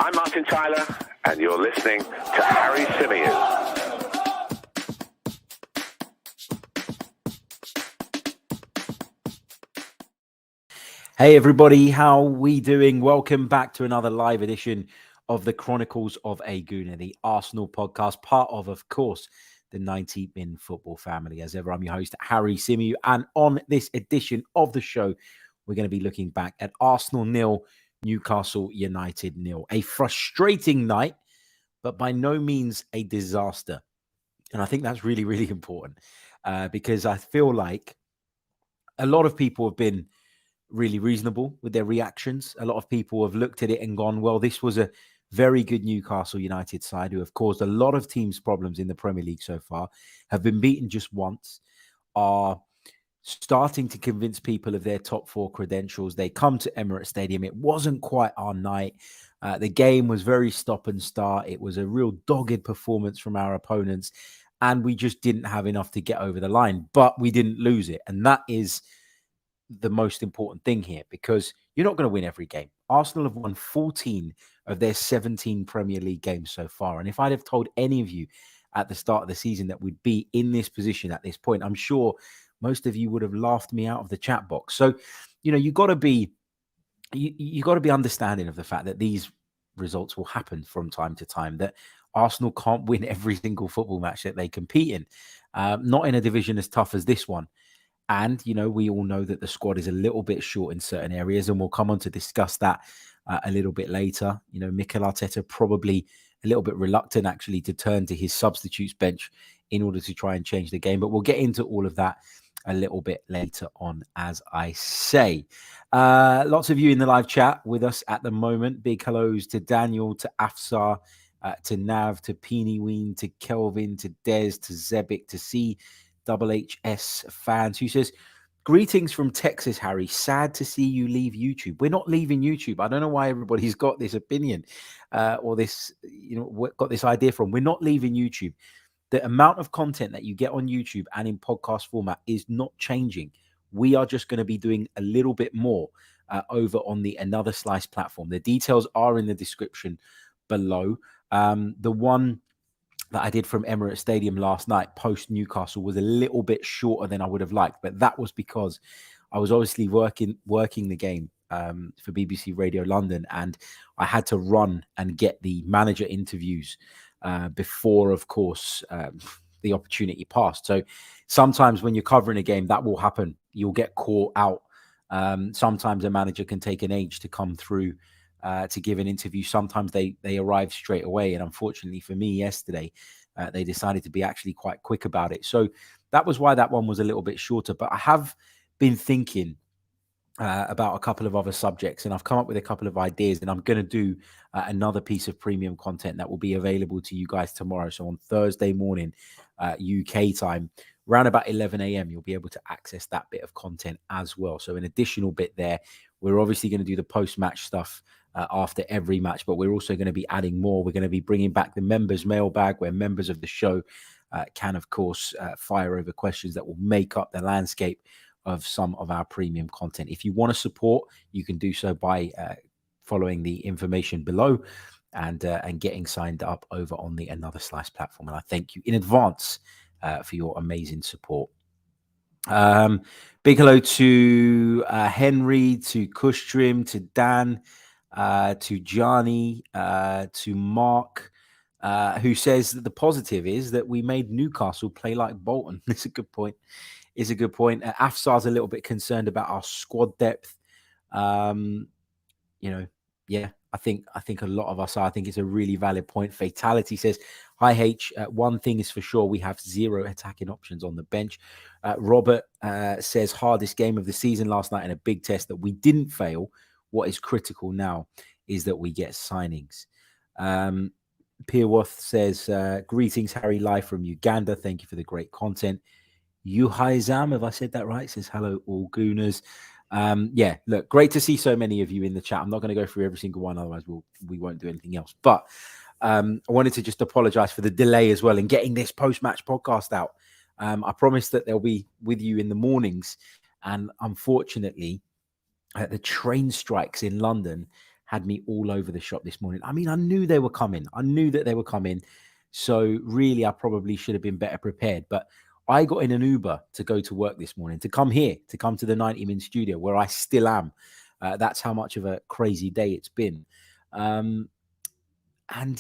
I'm Martin Tyler, and you're listening to Harry Symeou. Hey everybody, how we doing? Welcome back to another live edition of the Chronicles of a Gooner, the Arsenal podcast, part of course, the 90 Min Football family. As ever, I'm your host, Harry Symeou, and on this edition of the show, we're going to be looking back at Arsenal 0, Newcastle United 0. A frustrating night, but by no means a disaster. And I think that's really, really important because I feel like a lot of people have been really reasonable with their reactions. A lot of people have looked at it and gone, well, this was a very good Newcastle United side who have caused a lot of teams problems in the Premier League so far, have been beaten just once, are starting to convince people of their top four credentials. They come to Emirates Stadium. It wasn't quite our night. The game was very stop and start. It was a real dogged performance from our opponents, and we just didn't have enough to get over the line, but we didn't lose it. And that is the most important thing here, because you're not going to win every game. Arsenal have won 14 of their 17 Premier League games so far. And if I'd have told any of you at the start of the season that we'd be in this position at this point, I'm sure most of you would have laughed me out of the chat box. So, you know, you got to be understanding of the fact that these results will happen from time to time, that Arsenal can't win every single football match that they compete in, not in a division as tough as this one. And, you know, we all know that the squad is a little bit short in certain areas, and we'll come on to discuss that a little bit later. You know, Mikel Arteta probably a little bit reluctant actually to turn to his substitutes bench in order to try and change the game. But we'll get into all of that a little bit later on, as I say. Lots of you in the live chat with us at the moment. Big hellos to Daniel, to Afsar, to Nav, to Peeny Ween, to Kelvin, to Des, to Zebic, to C. Double HS fans, who says, greetings from Texas, Harry. Sad to see you leave YouTube. We're not leaving YouTube. I don't know why everybody's got this opinion or this, you know, got this idea from. We're not leaving YouTube. The amount of content that you get on YouTube and in podcast format is not changing. We are just going to be doing a little bit more over on the Another Slice platform. The details are in the description below. The one that I did from Emirates Stadium last night post Newcastle was a little bit shorter than I would have liked, but that was because I was obviously working the game for BBC Radio London, and I had to run and get the manager interviews before, of course, the opportunity passed. So sometimes when you're covering a game, that will happen. You'll get caught out. Sometimes a manager can take an age to come through to give an interview. Sometimes they arrive straight away. And unfortunately for me yesterday, they decided to be actually quite quick about it. So that was why that one was a little bit shorter. But I have been thinking about a couple of other subjects, and I've come up with a couple of ideas, and I'm going to do another piece of premium content that will be available to you guys tomorrow. So on Thursday morning, UK time, around about 11 a.m., you'll be able to access that bit of content as well. So an additional bit there. We're obviously going to do the post-match stuff after every match, but we're also going to be adding more. We're going to be bringing back the members mailbag, where members of the show can, of course, fire over questions that will make up the landscape of some of our premium content. If you want to support, you can do so by following the information below and getting signed up over on the Another Slice platform. And I thank you in advance for your amazing support. Big hello to Henry, to Kushtrim, to Dan, to Johnny, to Mark, who says that the positive is that we made Newcastle play like Bolton. It's a good point. Afsar's a little bit concerned about our squad depth. You know, yeah, I think a lot of us are. I think it's a really valid point. Fatality says, hi H, one thing is for sure, we have zero attacking options on the bench. Robert says, hardest game of the season last night and a big test that we didn't fail. What is critical now is that we get signings. Peerworth says, greetings Harry, live from Uganda. Thank you for the great content. Yuhaizam, have I said that right? Says hello, all Gooners. Yeah, look, great to see so many of you in the chat. I'm not going to go through every single one, otherwise we won't do anything else. But I wanted to just apologize for the delay as well in getting this post-match podcast out. I promised that they'll be with you in the mornings, and unfortunately, the train strikes in London had me all over the shop this morning. I mean, I knew they were coming. I knew that they were coming. So really, I probably should have been better prepared. But I got in an Uber to go to work this morning, to come here, to come to the 90-Min studio where I still am. That's how much of a crazy day it's been. And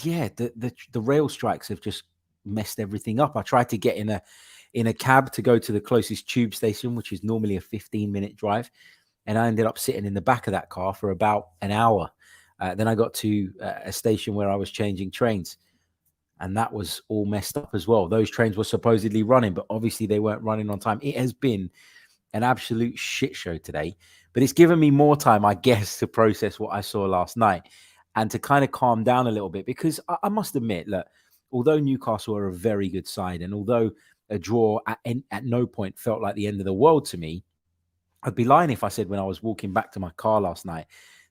yeah, the rail strikes have just messed everything up. I tried to get in a cab to go to the closest tube station, which is normally a 15-minute drive. And I ended up sitting in the back of that car for about an hour. Then I got to a station where I was changing trains. And that was all messed up as well. Those trains were supposedly running, but obviously they weren't running on time. It has been an absolute shit show today. But it's given me more time, I guess, to process what I saw last night and to kind of calm down a little bit. Because I must admit, look, although Newcastle are a very good side, and although a draw at no point felt like the end of the world to me, I'd be lying if I said when I was walking back to my car last night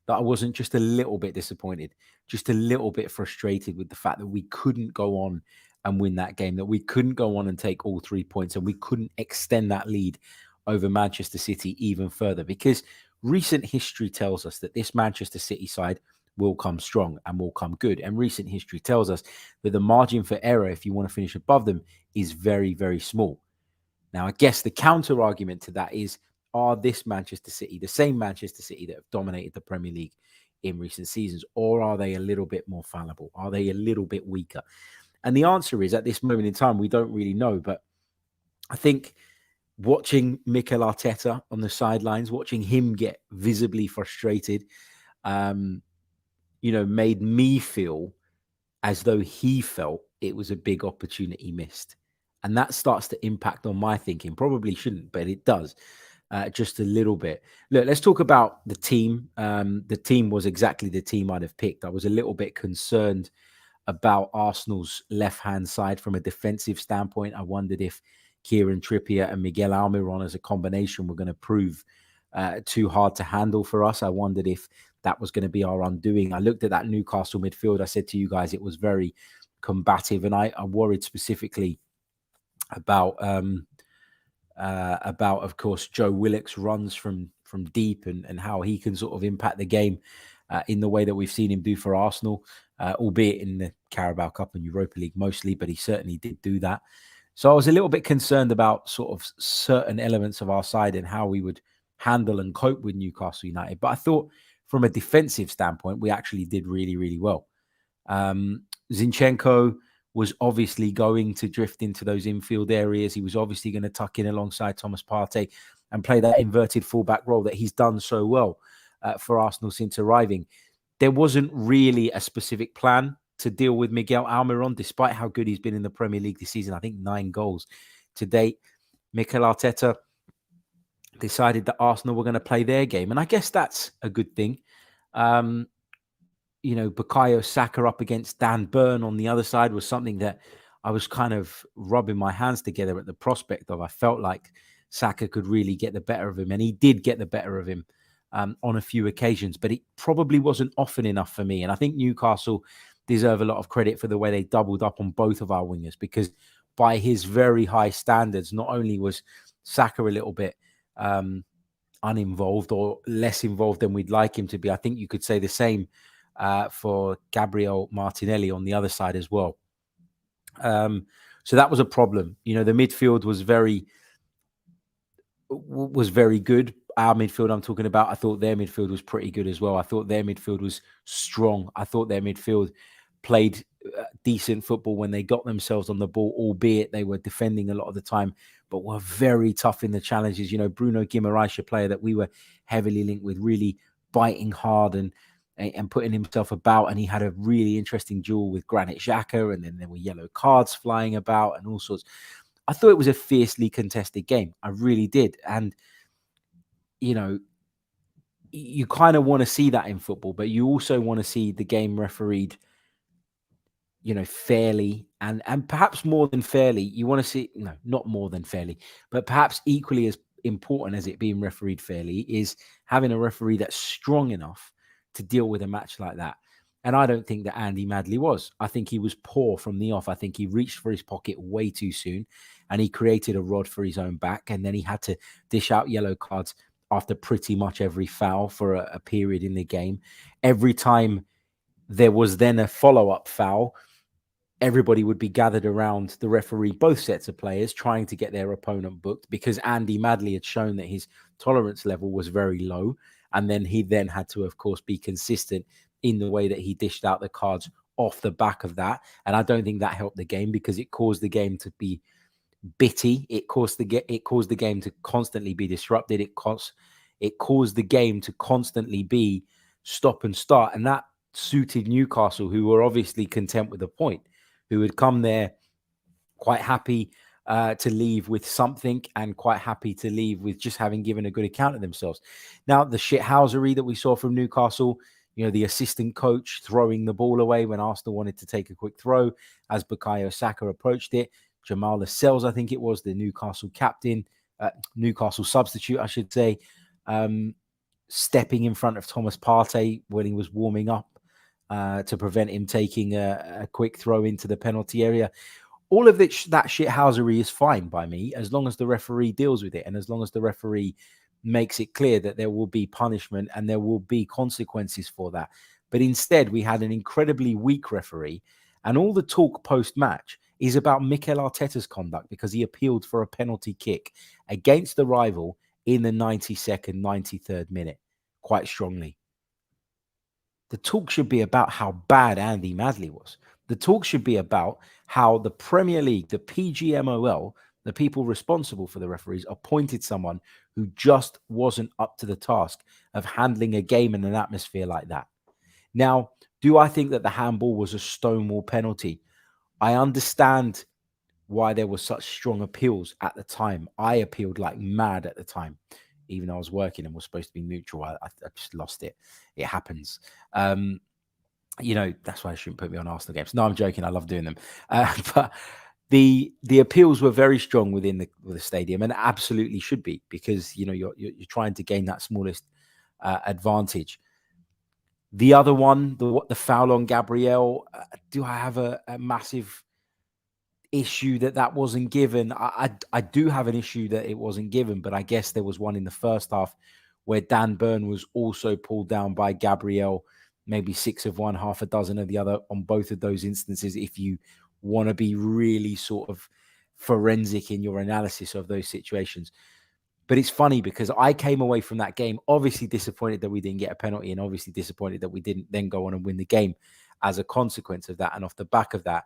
that I wasn't just a little bit disappointed, just a little bit frustrated with the fact that we couldn't go on and win that game, that we couldn't go on and take all 3 points, and we couldn't extend that lead over Manchester City even further. Because recent history tells us that this Manchester City side will come strong and will come good. And recent history tells us that the margin for error, if you want to finish above them, is very, very small. Now, I guess the counter argument to that is, are this Manchester City the same Manchester City that have dominated the Premier League in recent seasons, or are they a little bit more fallible? Are they a little bit weaker? And the answer is, at this moment in time, we don't really know. But I think watching Mikel Arteta on the sidelines, watching him get visibly frustrated, made me feel as though he felt it was a big opportunity missed. And that starts to impact on my thinking. Probably shouldn't, but it does. Just a little bit. Look, let's talk about the team. The team was exactly the team I'd have picked. I was a little bit concerned about Arsenal's left-hand side from a defensive standpoint. I wondered if Kieran Trippier and Miguel Almiron as a combination were going to prove too hard to handle for us. I wondered if that was going to be our undoing. I looked at that Newcastle midfield. I said to you guys, it was very combative, and I worried specifically about, of course, Joe Willock's runs from deep and how he can sort of impact the game in the way that we've seen him do for Arsenal, albeit in the Carabao Cup and Europa League mostly, but he certainly did do that. So I was a little bit concerned about sort of certain elements of our side and how we would handle and cope with Newcastle United. But I thought from a defensive standpoint, we actually did really, really well. Zinchenko was obviously going to drift into those infield areas. He was obviously going to tuck in alongside Thomas Partey and play that inverted fullback role that he's done so well for Arsenal since arriving. There wasn't really a specific plan to deal with Miguel Almiron, despite how good he's been in the Premier League this season. I think 9 goals to date. Mikel Arteta decided that Arsenal were going to play their game. And I guess that's a good thing. Bukayo Saka up against Dan Burn on the other side was something that I was kind of rubbing my hands together at the prospect of. I felt like Saka could really get the better of him, and he did get the better of him on a few occasions, but it probably wasn't often enough for me. And I think Newcastle deserve a lot of credit for the way they doubled up on both of our wingers, because by his very high standards, not only was Saka a little bit uninvolved or less involved than we'd like him to be, I think you could say the same for Gabriel Martinelli on the other side as well. So that was a problem. The midfield was very good. Our midfield I'm talking about, I thought their midfield was pretty good as well. I thought their midfield was strong. I thought their midfield played decent football when they got themselves on the ball, albeit they were defending a lot of the time, but were very tough in the challenges. Bruno Guimaraes, a player that we were heavily linked with, really biting hard and putting himself about, and he had a really interesting duel with Granit Xhaka, and then there were yellow cards flying about and all sorts. I thought it was a fiercely contested game. I really did. And, you kind of want to see that in football, but you also want to see the game refereed, fairly and perhaps more than fairly. You want to see, no, not more than fairly, but perhaps equally as important as it being refereed fairly is having a referee that's strong enough to deal with a match like that. And I don't think that Andy Madley was. I think he was poor from the off. I think he reached for his pocket way too soon, and he created a rod for his own back, and then he had to dish out yellow cards after pretty much every foul for a period in the game. Every time there was then a follow-up foul, everybody would be gathered around the referee, both sets of players, trying to get their opponent booked, because Andy Madley had shown that his tolerance level was very low. And then he then had to, of course, be consistent in the way that he dished out the cards off the back of that. And I don't think that helped the game, because it caused the game to be bitty. It caused the game to constantly be disrupted. It caused the game to constantly be stop and start. And that suited Newcastle, who were obviously content with the point, who had come there quite happy to leave with something, and quite happy to leave with just having given a good account of themselves. Now, the shithousery that we saw from Newcastle, the assistant coach throwing the ball away when Arsenal wanted to take a quick throw as Bukayo Saka approached it. Jamal Lascelles, I think it was, the Newcastle captain, Newcastle substitute, I should say, stepping in front of Thomas Partey when he was warming up to prevent him taking a quick throw into the penalty area. All of that shithousery is fine by me, as long as the referee deals with it, and as long as the referee makes it clear that there will be punishment and there will be consequences for that. But instead, we had an incredibly weak referee, and all the talk post-match is about Mikel Arteta's conduct, because he appealed for a penalty kick against the rival in the 92nd, 93rd minute, quite strongly. The talk should be about how bad Andy Madley was. The talk should be about how the Premier League, the PGMOL, the people responsible for the referees, appointed someone who just wasn't up to the task of handling a game in an atmosphere like that. Now, do I think that the handball was a stonewall penalty? I understand why there were such strong appeals at the time. I appealed like mad at the time, even though I was working and was supposed to be neutral. I just lost it. It happens. That's why I shouldn't put me on Arsenal games. No, I'm joking. I love doing them. But the appeals were very strong within the stadium, and absolutely should be, because you're trying to gain that smallest advantage. The other one, the foul on Gabriel, do I have a massive issue that wasn't given? I do have an issue that it wasn't given, but I guess there was one in the first half where Dan Burn was also pulled down by Gabriel, maybe 6 of one, half a dozen of the other on both of those instances, if you want to be really sort of forensic in your analysis of those situations. But it's funny, because I came away from that game obviously disappointed that we didn't get a penalty, and obviously disappointed that we didn't then go on and win the game as a consequence of that and off the back of that.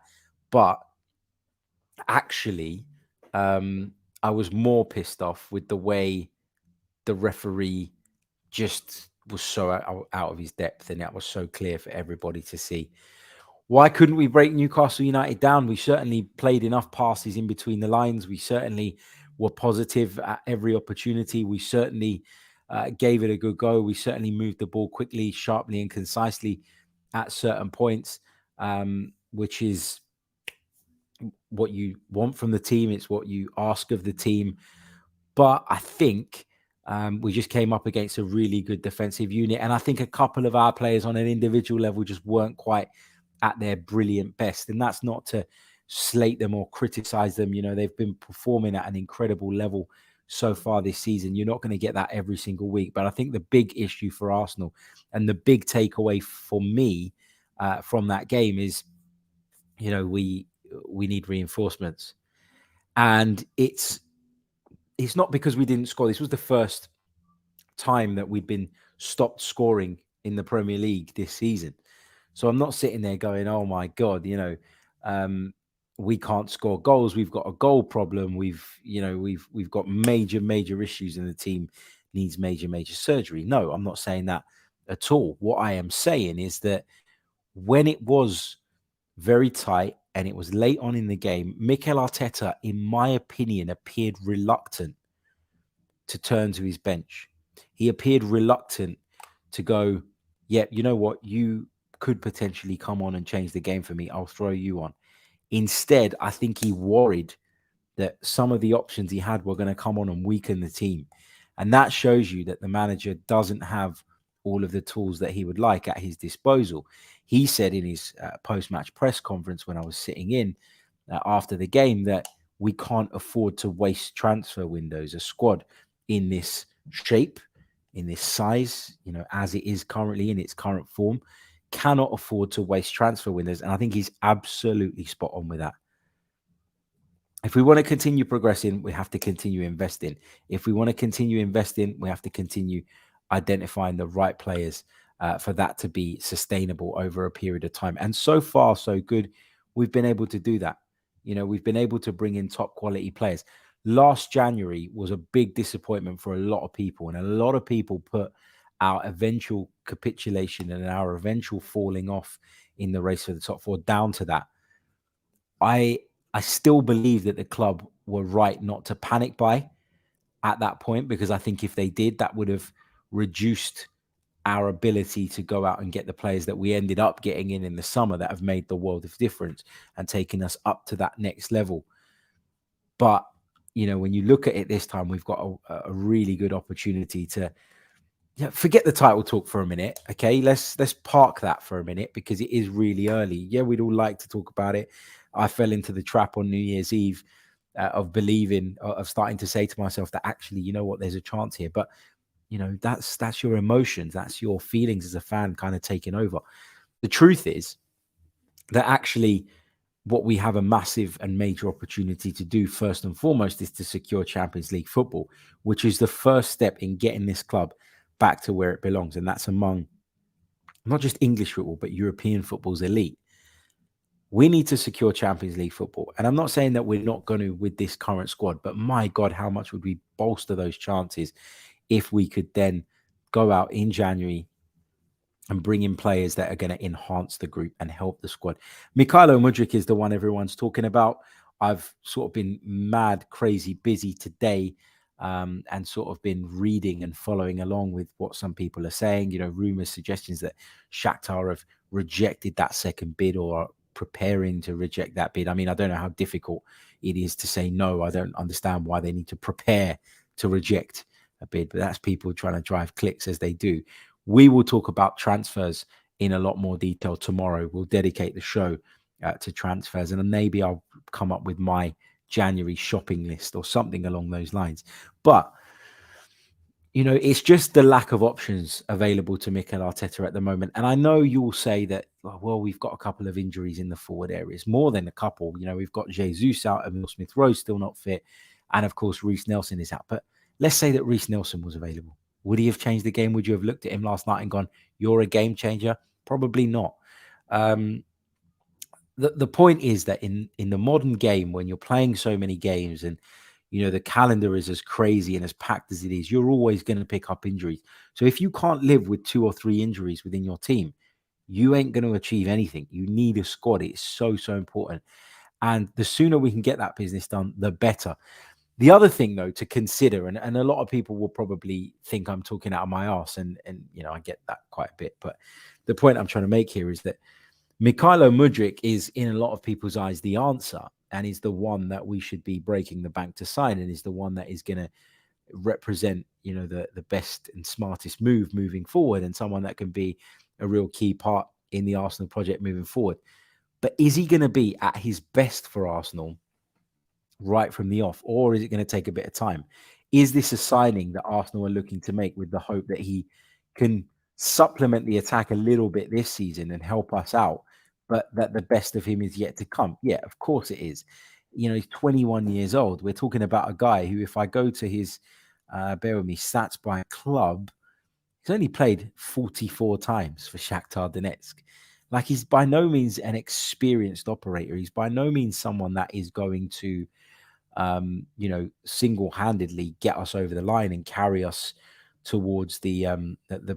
But actually, I was more pissed off with the way the referee just was so out of his depth, and that was so clear for everybody to see. Why couldn't we break Newcastle United down? We certainly played enough passes in between the lines. We certainly were positive at every opportunity. We certainly gave it a good go. We certainly moved the ball quickly, sharply, and concisely at certain points, which is what you want from the team. It's what you ask of the team. But I think we just came up against a really good defensive unit. And I think a couple of our players on an individual level just weren't quite at their brilliant best. And that's not to slate them or criticize them. They've been performing at an incredible level so far this season. You're not going to get that every single week. But I think the big issue for Arsenal, and the big takeaway for me from that game, is, we need reinforcements. And it's not because we didn't score. This was the first time that we'd been stopped scoring in the Premier League this season. So I'm not sitting there going, oh my God, we can't score goals. We've got a goal problem. We've got major issues, and the team needs major surgery. No, I'm not saying that at all. What I am saying is that when it was very tight and it was late on in the game, Mikel Arteta, in my opinion, appeared reluctant to turn to his bench. He appeared reluctant to go, yeah, you know what? You could potentially come on and change the game for me. I'll throw you on. Instead, I think he worried that some of the options he had were going to come on and weaken the team. And that shows you that the manager doesn't have all of the tools that he would like at his disposal. He said in his post-match press conference, when I was sitting in after the game, that we can't afford to waste transfer windows. A squad in this shape in this size, as it is currently in its current form, cannot afford to waste transfer windows. And I think he's absolutely spot on with that. If we want to continue progressing, we have to continue investing. If we want to continue investing, we have to continue identifying the right players for that to be sustainable over a period of time. And so far, so good. We've been able to do that. We've been able to bring in top quality players. Last January was a big disappointment for a lot of people, and a lot of people put our eventual capitulation and our eventual falling off in the race for the top four down to that. I still believe that the club were right not to panic buy at that point, because I think if they did, that would have reduced our ability to go out and get the players that we ended up getting in the summer that have made the world of difference and taken us up to that next level. But, when you look at it this time, we've got a really good opportunity to forget the title talk for a minute. Okay, let's park that for a minute, because it is really early. Yeah, we'd all like to talk about it. I fell into the trap on New Year's Eve of believing, of starting to say to myself that actually, you know what, there's a chance here. But that's your emotions, that's your feelings as a fan kind of taking over. The truth is that actually what we have a massive and major opportunity to do first and foremost is to secure Champions League football, which is the first step in getting this club back to where it belongs. And that's among not just English football, but European football's elite. We need to secure Champions League football. And I'm not saying that we're not going to with this current squad, but my God, how much would we bolster those chances if we could then go out in January and bring in players that are going to enhance the group and help the squad. Mykhailo Mudryk is the one everyone's talking about. I've sort of been mad, crazy, busy today, and sort of been reading and following along with what some people are saying. Rumors, suggestions that Shakhtar have rejected that second bid or are preparing to reject that bid. I mean, I don't know how difficult it is to say no. I don't understand why they need to prepare to reject a bid, but that's people trying to drive clicks as they do. We will talk about transfers in a lot more detail tomorrow. We'll dedicate the show to transfers, and maybe I'll come up with my January shopping list or something along those lines. But, it's just the lack of options available to Mikel Arteta at the moment. And I know you'll say that, well, we've got a couple of injuries in the forward areas, more than a couple. We've got Jesus out, Emil Smith-Rowe still not fit. And of course, Reiss Nelson is out. But let's say that Reiss Nelson was available. Would he have changed the game? Would you have looked at him last night and gone, you're a game changer? Probably not. The point is that in the modern game, when you're playing so many games and, the calendar is as crazy and as packed as it is, you're always going to pick up injuries. So if you can't live with 2 or 3 injuries within your team, you ain't going to achieve anything. You need a squad. It's so, so important. And the sooner we can get that business done, the better. The other thing, though, to consider, and a lot of people will probably think I'm talking out of my arse, and I get that quite a bit. But the point I'm trying to make here is that Mykhailo Mudryk is, in a lot of people's eyes, the answer, and is the one that we should be breaking the bank to sign, and is the one that is going to represent, the best and smartest move moving forward, and someone that can be a real key part in the Arsenal project moving forward. But is he going to be at his best for Arsenal right from the off, or is it going to take a bit of time? Is this a signing that Arsenal are looking to make with the hope that he can supplement the attack a little bit this season and help us out, but that the best of him is yet to come? Yeah, of course it is. He's 21 years old. We're talking about a guy who, if I go to his, bear with me, stats by club, he's only played 44 times for Shakhtar Donetsk. Like, he's by no means an experienced operator. He's by no means someone that is going to single-handedly get us over the line and carry us towards the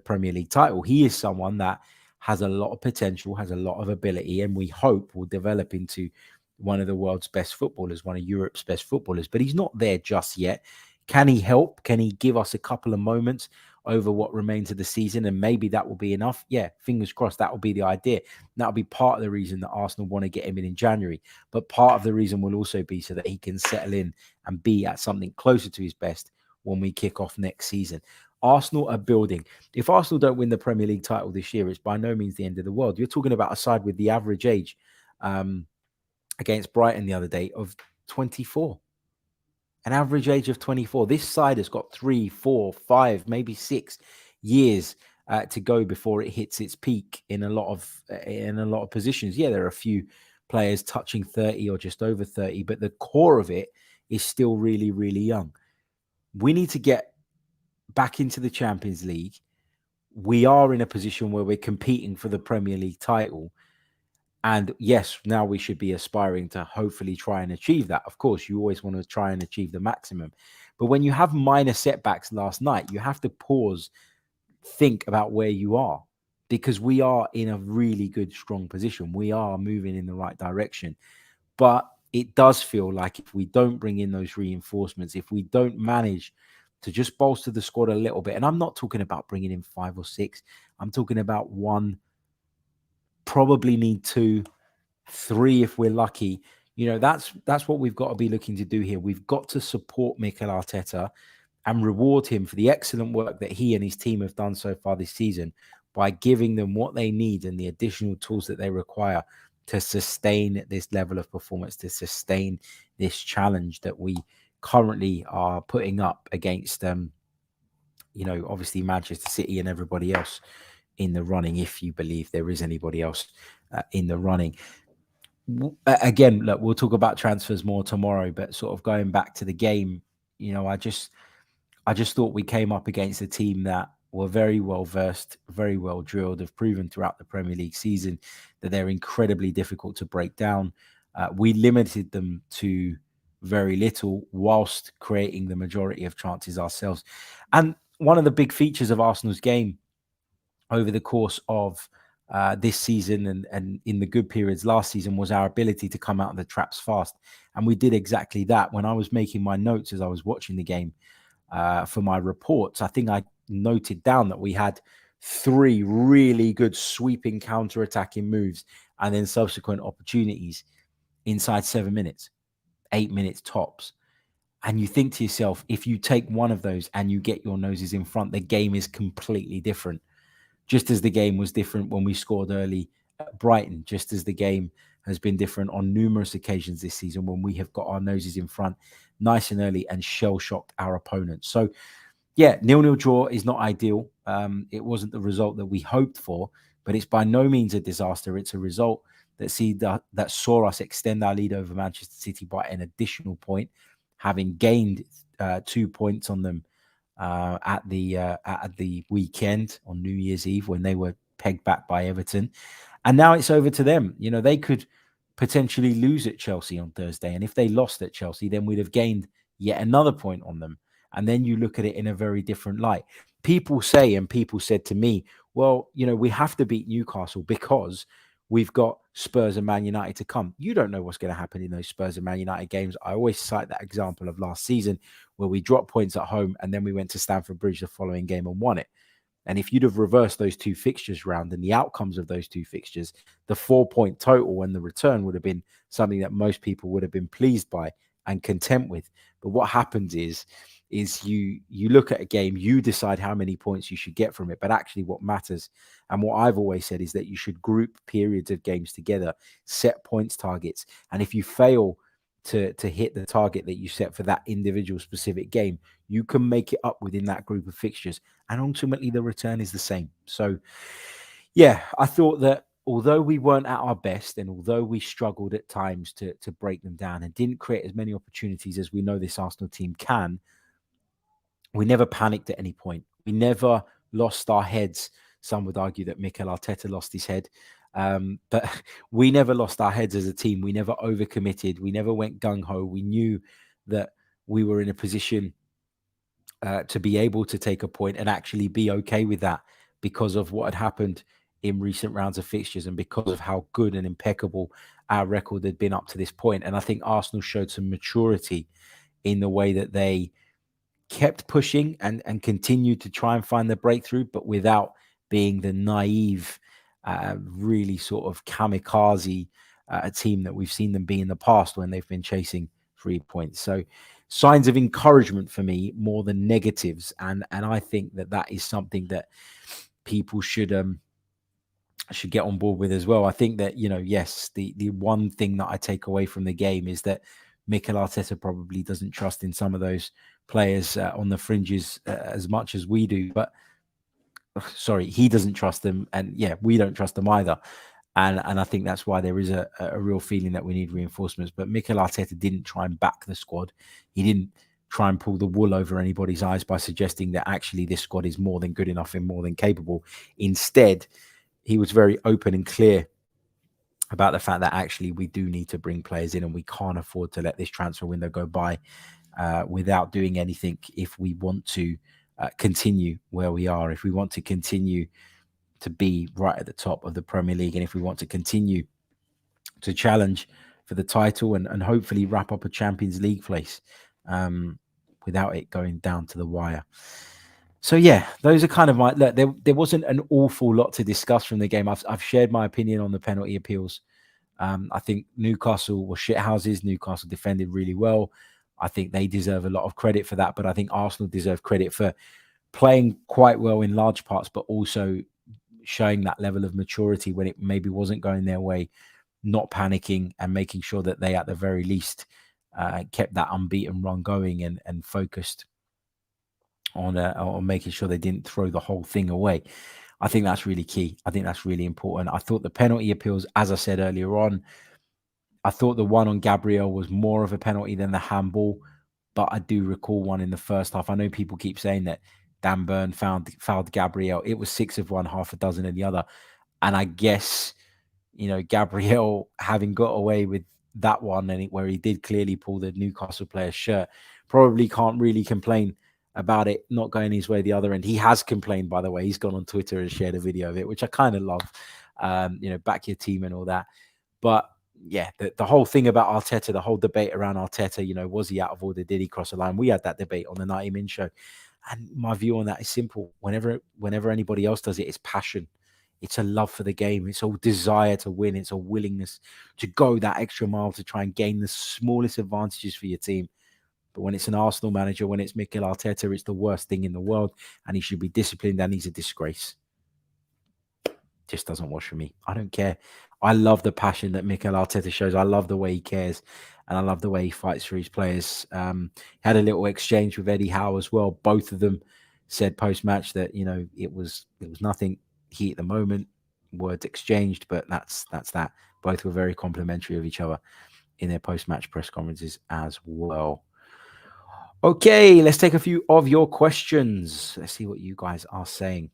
Premier League title. He is someone that has a lot of potential, has a lot of ability, and we hope will develop into one of the world's best footballers, one of Europe's best footballers. But he's not there just yet. Can he help? Can he give us a couple of moments over what remains of the season? And maybe that will be enough. Yeah, fingers crossed, that will be the idea. That'll be part of the reason that Arsenal want to get him in January. But part of the reason will also be so that he can settle in and be at something closer to his best when we kick off next season. Arsenal are building. If Arsenal don't win the Premier League title this year, it's by no means the end of the world. You're talking about a side with the average age against Brighton the other day of 24. an average age of 24. This side has got 3, 4, 5, maybe 6 years to go before it hits its peak in a lot of positions. Yeah, there are a few players touching 30 or just over 30, but the core of it is still really, really young. We need to get back into the Champions League. We are in a position where we're competing for the Premier League title. And yes, now we should be aspiring to hopefully try and achieve that. Of course, you always want to try and achieve the maximum. But when you have minor setbacks last night, you have to pause, think about where you are, because we are in a really good, strong position. We are moving in the right direction. But it does feel like if we don't bring in those reinforcements, if we don't manage to just bolster the squad a little bit, and I'm not talking about bringing in 5 or 6, I'm talking about 1, probably need 2, 3 if we're lucky. That's what we've got to be looking to do here. We've got to support Mikel Arteta and reward him for the excellent work that he and his team have done so far this season by giving them what they need and the additional tools that they require to sustain this level of performance, to sustain this challenge that we currently are putting up against, obviously Manchester City and everybody else in the running, if you believe there is anybody else in the running. Again, look, we'll talk about transfers more tomorrow, but sort of going back to the game, I just thought we came up against a team that were very well versed, very well drilled, have proven throughout the Premier League season that they're incredibly difficult to break down. We limited them to very little whilst creating the majority of chances ourselves. And one of the big features of Arsenal's game over the course of this season and in the good periods last season was our ability to come out of the traps fast. And we did exactly that. When I was making my notes as I was watching the game for my reports, I think I noted down that we had 3 really good sweeping counter-attacking moves and then subsequent opportunities inside 7 minutes, 8 minutes tops. And you think to yourself, if you take one of those and you get your noses in front, the game is completely different. Just as the game was different when we scored early at Brighton, just as the game has been different on numerous occasions this season when we have got our noses in front nice and early and shell-shocked our opponents. So, yeah, 0-0 draw is not ideal. It wasn't the result that we hoped for, but it's by no means a disaster. It's a result that saw us extend our lead over Manchester City by an additional point, having gained 2 points on them at the weekend on New Year's Eve when they were pegged back by Everton. And now it's over to them. They could potentially lose at Chelsea on Thursday. And if they lost at Chelsea, then we'd have gained yet another point on them. And then you look at it in a very different light. People say, and people said to me, well, we have to beat Newcastle because we've got Spurs and Man United to come. You don't know what's going to happen in those Spurs and Man United games. I always cite that example of last season where we dropped points at home and then we went to Stamford Bridge the following game and won it. And if you'd have reversed those 2 fixtures round and the outcomes of those 2 fixtures, the 4-point total and the return would have been something that most people would have been pleased by and content with. But what happens is you look at a game, you decide how many points you should get from it. But actually what matters, and what I've always said, is that you should group periods of games together, set points targets. And if you fail to hit the target that you set for that individual specific game, you can make it up within that group of fixtures. And ultimately the return is the same. So, yeah, I thought that although we weren't at our best and although we struggled at times to break them down and didn't create as many opportunities as we know this Arsenal team can, we never panicked at any point. We never lost our heads. Some would argue that Mikel Arteta lost his head. But we never lost our heads as a team. We never overcommitted. We never went gung-ho. We knew that we were in a position to be able to take a point and actually be okay with that because of what had happened in recent rounds of fixtures and because of how good and impeccable our record had been up to this point. And I think Arsenal showed some maturity in the way that they kept pushing and continued to try and find the breakthrough, but without being the naive, really sort of kamikaze team that we've seen them be in the past when they've been chasing 3 points. So signs of encouragement for me more than negatives. And I think that is something that people should get on board with as well. I think that, yes, the one thing that I take away from the game is that Mikel Arteta probably doesn't trust in some of those players on the fringes as much as we do. But sorry, he doesn't trust them, and yeah, we don't trust them either. And I think that's why there is a real feeling that we need reinforcements. But Mikel Arteta didn't try and back the squad. He didn't try and pull the wool over anybody's eyes by suggesting that actually this squad is more than good enough and more than capable. Instead, he was very open and clear about the fact that actually we do need to bring players in, and we can't afford to let this transfer window go by without doing anything if we want to continue where we are, if we want to continue to be right at the top of the Premier League, and if we want to continue to challenge for the title and hopefully wrap up a Champions League place without it going down to the wire. So yeah, those are kind of my look. There wasn't an awful lot to discuss from the game. I've shared my opinion on the penalty appeals. I think Newcastle were shithouses. Newcastle defended really well. I think they deserve a lot of credit for that, but I think Arsenal deserve credit for playing quite well in large parts, but also showing that level of maturity when it maybe wasn't going their way, not panicking and making sure that they, at the very least, kept that unbeaten run going and focused on making sure they didn't throw the whole thing away. I think that's really key. I think that's really important. I thought the penalty appeals, as I said earlier on, I thought the one on Gabriel was more of a penalty than the handball, but I do recall one in the first half. I know people keep saying that Dan Burn fouled Gabriel. It was 6 of one, half a dozen of the other. And I guess, Gabriel having got away with that one and where he did clearly pull the Newcastle player's shirt, probably can't really complain about it not going his way the other end. He has complained, by the way. He's gone on Twitter and shared a video of it, which I kind of love. Back your team and all that. But yeah, the whole thing about Arteta, the whole debate around Arteta, was he out of order? Did he cross the line? We had that debate on the 90 Min show. And my view on that is simple. Whenever anybody else does it, it's passion. It's a love for the game. It's a desire to win. It's a willingness to go that extra mile to try and gain the smallest advantages for your team. But when it's an Arsenal manager, when it's Mikel Arteta, it's the worst thing in the world, and he should be disciplined, and he's a disgrace. Just doesn't wash for me. I don't care. I love the passion that Mikel Arteta shows. I love the way he cares, and I love the way he fights for his players. Had a little exchange with Eddie Howe as well. Both of them said post-match that it was nothing heat at the moment. Words exchanged, but that's that. Both were very complimentary of each other in their post-match press conferences as well. Okay, let's take a few of your questions. Let's see what you guys are saying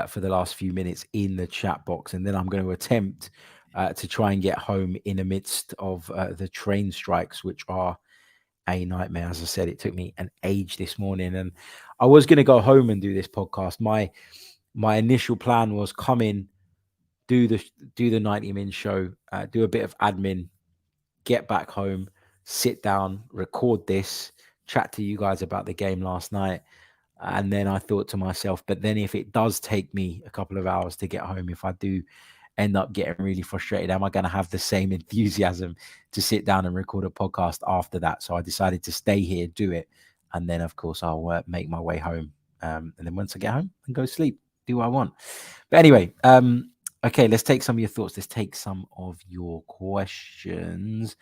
for the last few minutes in the chat box. And then I'm going to attempt to try and get home in the midst of the train strikes, which are a nightmare. As I said, it took me an age this morning. And I was going to go home and do this podcast. My initial plan was come in, do the 90 Min show, do a bit of admin, get back home, sit down, record this, chat to you guys about the game last night. And then I thought to myself, but then if it does take me a couple of hours to get home, if I do end up getting really frustrated, am I going to have the same enthusiasm to sit down and record a podcast after that? So I decided to stay here, do it. And then, of course, I'll make my way home. And then once I get home, and go sleep, do what I want. But anyway, okay, let's take some of your thoughts. Let's take some of your questions.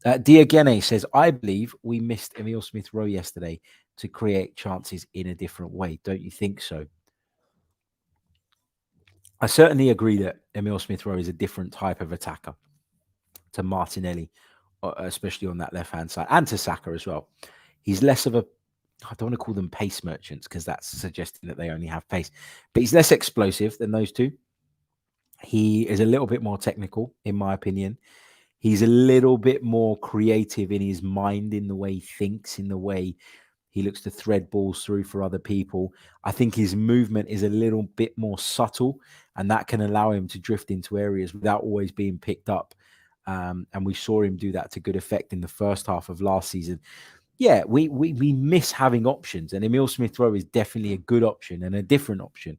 Diogene says, I believe we missed Emile Smith-Rowe yesterday to create chances in a different way. Don't you think so? I certainly agree that Emile Smith-Rowe is a different type of attacker to Martinelli, especially on that left-hand side, and to Saka as well. He's less of a, I don't want to call them pace merchants because that's suggesting that they only have pace, but he's less explosive than those two. He is a little bit more technical, in my opinion. He's a little bit more creative in his mind, in the way he thinks, in the way he looks to thread balls through for other people. I think his movement is a little bit more subtle, and that can allow him to drift into areas without always being picked up. And we saw him do that to good effect in the first half of last season. Yeah, we miss having options, and Emile Smith-Rowe is definitely a good option and a different option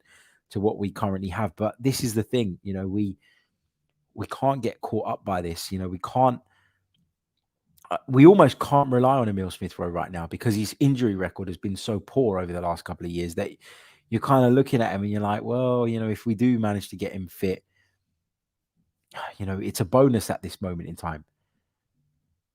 to what we currently have. But this is the thing, we can't get caught up by this. We can't. We almost can't rely on Emile Smith-Rowe right now because his injury record has been so poor over the last couple of years that you're kind of looking at him and you're like, well, if we do manage to get him fit, it's a bonus at this moment in time.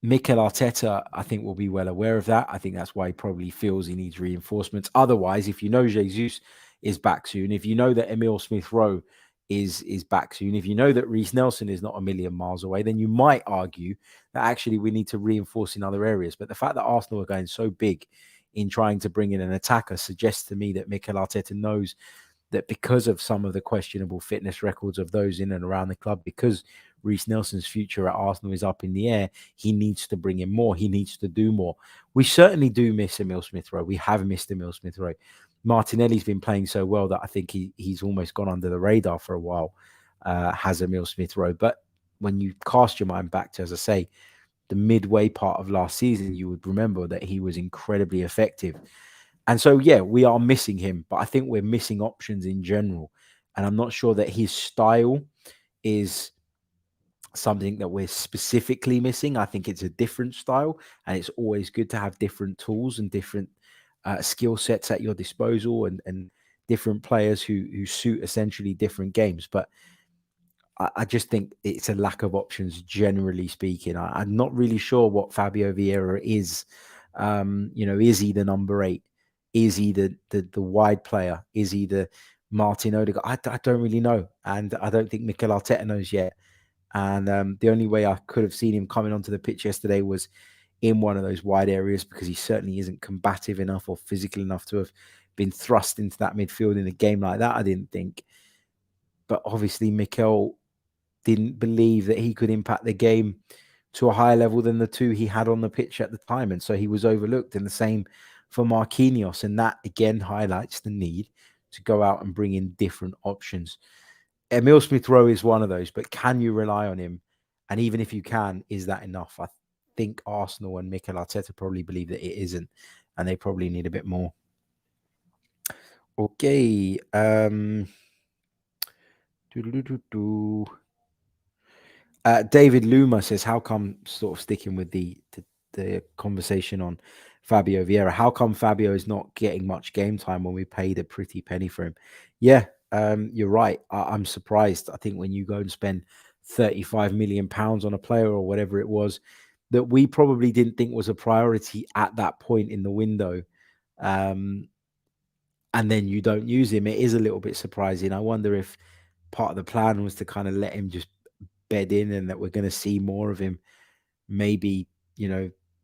Mikel Arteta, I think, will be well aware of that. I think that's why he probably feels he needs reinforcements. Otherwise, if you know Jesus is back soon, if you know that Emil Smith-Rowe is back soon, if you know that Reece Nelson is not a million miles away, then you might argue that actually we need to reinforce in other areas. But the fact that Arsenal are going so big in trying to bring in an attacker suggests to me that Mikel Arteta knows that because of some of the questionable fitness records of those in and around the club, because Reece Nelson's future at Arsenal is up in the air, he needs to bring in more. He needs to do more. We certainly do miss Emil Smith-Rowe. We have missed Emil Smith-Rowe. Martinelli's been playing so well that I think he's almost gone under the radar for a while, has Emil Smith-Rowe. But when you cast your mind back to, as I say, the midway part of last season, you would remember that he was incredibly effective. And so, yeah, we are missing him, but I think we're missing options in general. And I'm not sure that his style is something that we're specifically missing. I think it's a different style, and it's always good to have different tools and different skill sets at your disposal, and different players who suit essentially different games. But I just think it's a lack of options, generally speaking. I'm not really sure what Fabio Vieira is. Is he the number 8? Is he the wide player? Is he the Martin Odegaard? I don't really know, and I don't think Mikel Arteta knows yet. And the only way I could have seen him coming onto the pitch yesterday was in one of those wide areas, because he certainly isn't combative enough or physical enough to have been thrust into that midfield in a game like that, I didn't think. But obviously, Mikel didn't believe that he could impact the game to a higher level than the two he had on the pitch at the time. And so he was overlooked. And the same for Marquinhos. And that, again, highlights the need to go out and bring in different options. Emil Smith-Rowe is one of those, but can you rely on him? And even if you can, is that enough? I think Arsenal and Mikel Arteta probably believe that it isn't, and they probably need a bit more. Okay. David Luma says, how come, sort of sticking with the conversation on Fabio Vieira, how come Fabio is not getting much game time when we paid a pretty penny for him? Yeah, you're right. I'm surprised. I think when you go and spend £35 million on a player or whatever it was, that we probably didn't think was a priority at that point in the window, and then you don't use him, it is a little bit surprising. I wonder if part of the plan was to kind of let him just bed in, and that we're going to see more of him maybe,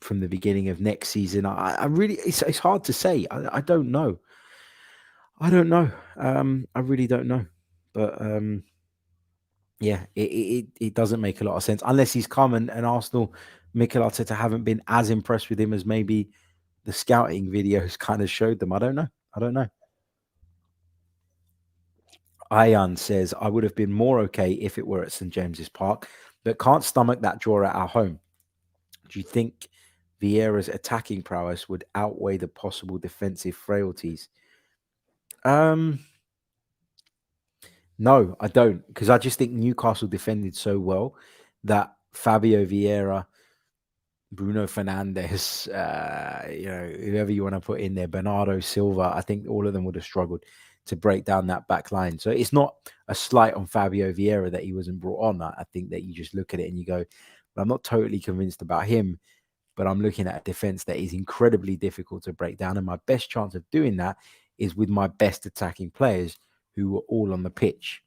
from the beginning of next season. I really, it's hard to say. I don't know. I really don't know. But yeah, it doesn't make a lot of sense unless he's come and Arsenal, Mikel Arteta haven't been as impressed with him as maybe the scouting videos kind of showed them. I don't know. Ayan says, I would have been more okay if it were at St. James's Park, but can't stomach that draw at our home. Do you think Vieira's attacking prowess would outweigh the possible defensive frailties? No, I don't, because I just think Newcastle defended so well that Fabio Vieira, Bruno Fernandes, whoever you want to put in there, Bernardo Silva, I think all of them would have struggled to break down that back line. So it's not a slight on Fabio Vieira that he wasn't brought on. I think that you just look at it and you go, well, I'm not totally convinced about him, but I'm looking at a defense that is incredibly difficult to break down. And my best chance of doing that is with my best attacking players who were all on the pitch.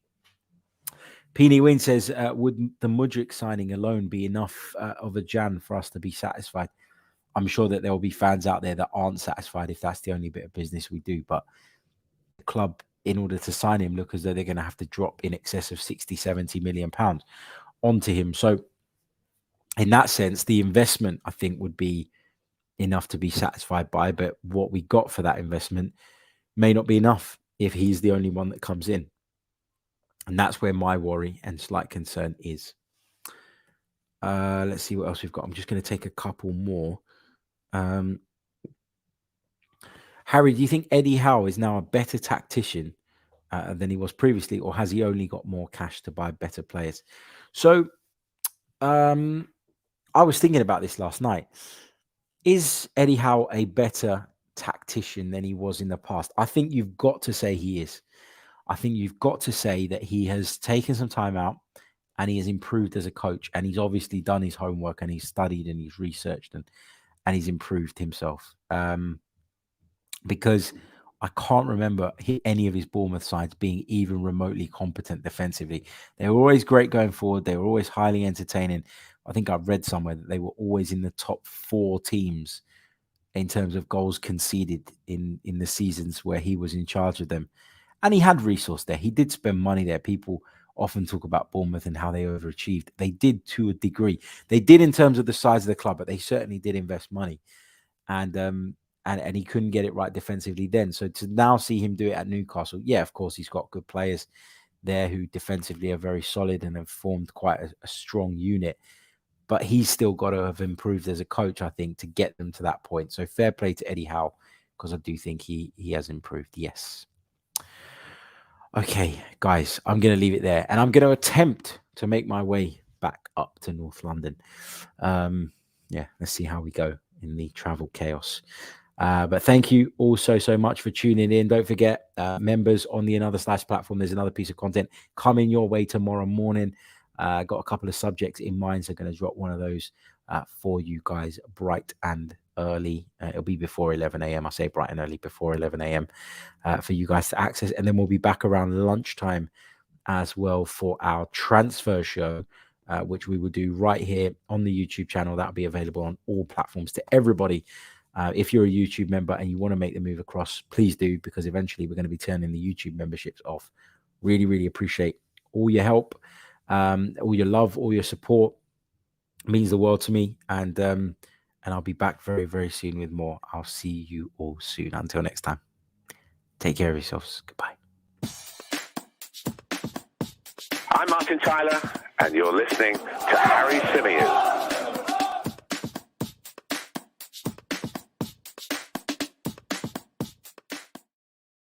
Peony Win says, would the Mudryk signing alone be enough of a Jan for us to be satisfied? I'm sure that there will be fans out there that aren't satisfied if that's the only bit of business we do. But the club, in order to sign him, look as though they're going to have to drop in excess of 60, 70 million pounds onto him. So in that sense, the investment, I think, would be enough to be satisfied by. But what we got for that investment may not be enough if he's the only one that comes in. And that's where my worry and slight concern is. Let's see what else we've got. I'm just going to take a couple more. Harry, do you think Eddie Howe is now a better tactician than he was previously, or has he only got more cash to buy better players? So I was thinking about this last night. Is Eddie Howe a better tactician than he was in the past? I think you've got to say he is. I think you've got to say that he has taken some time out and he has improved as a coach, and he's obviously done his homework, and he's studied, and he's researched, and he's improved himself. Because I can't remember any of his Bournemouth sides being even remotely competent defensively. They were always great going forward. They were always highly entertaining. I think I've read somewhere that they were always in the top 4 teams in terms of goals conceded in the seasons where he was in charge of them. And he had resource there. He did spend money there. People often talk about Bournemouth and how they overachieved. They did to a degree. They did in terms of the size of the club, but they certainly did invest money. And he couldn't get it right defensively then. So to now see him do it at Newcastle, yeah, of course, he's got good players there who defensively are very solid and have formed quite a strong unit. But he's still got to have improved as a coach, I think, to get them to that point. So fair play to Eddie Howe, because I do think he has improved. Yes. Okay, guys, I'm going to leave it there. And I'm going to attempt to make my way back up to North London. Yeah, let's see how we go in the travel chaos. But thank you all so much for tuning in. Don't forget, members on the Another Slash platform, there's another piece of content coming your way tomorrow morning. Got a couple of subjects in mind, so going to drop one of those for you guys bright and early. It'll be before 11 a.m. I say bright and early, before 11 a.m. For you guys to access. And then we'll be back around lunchtime as well for our transfer show, which we will do right here on the YouTube channel. That'll be available on all platforms to everybody. If you're a YouTube member and you want to make the move across, please do, because eventually we're going to be turning the YouTube memberships off. Really appreciate all your help, all your love, all your support. It means the world to me. And I'll be back very soon with more. I'll see you all soon. Until next time, take care of yourselves. Goodbye. I'm Martin Tyler, and you're listening to Harry Symeou.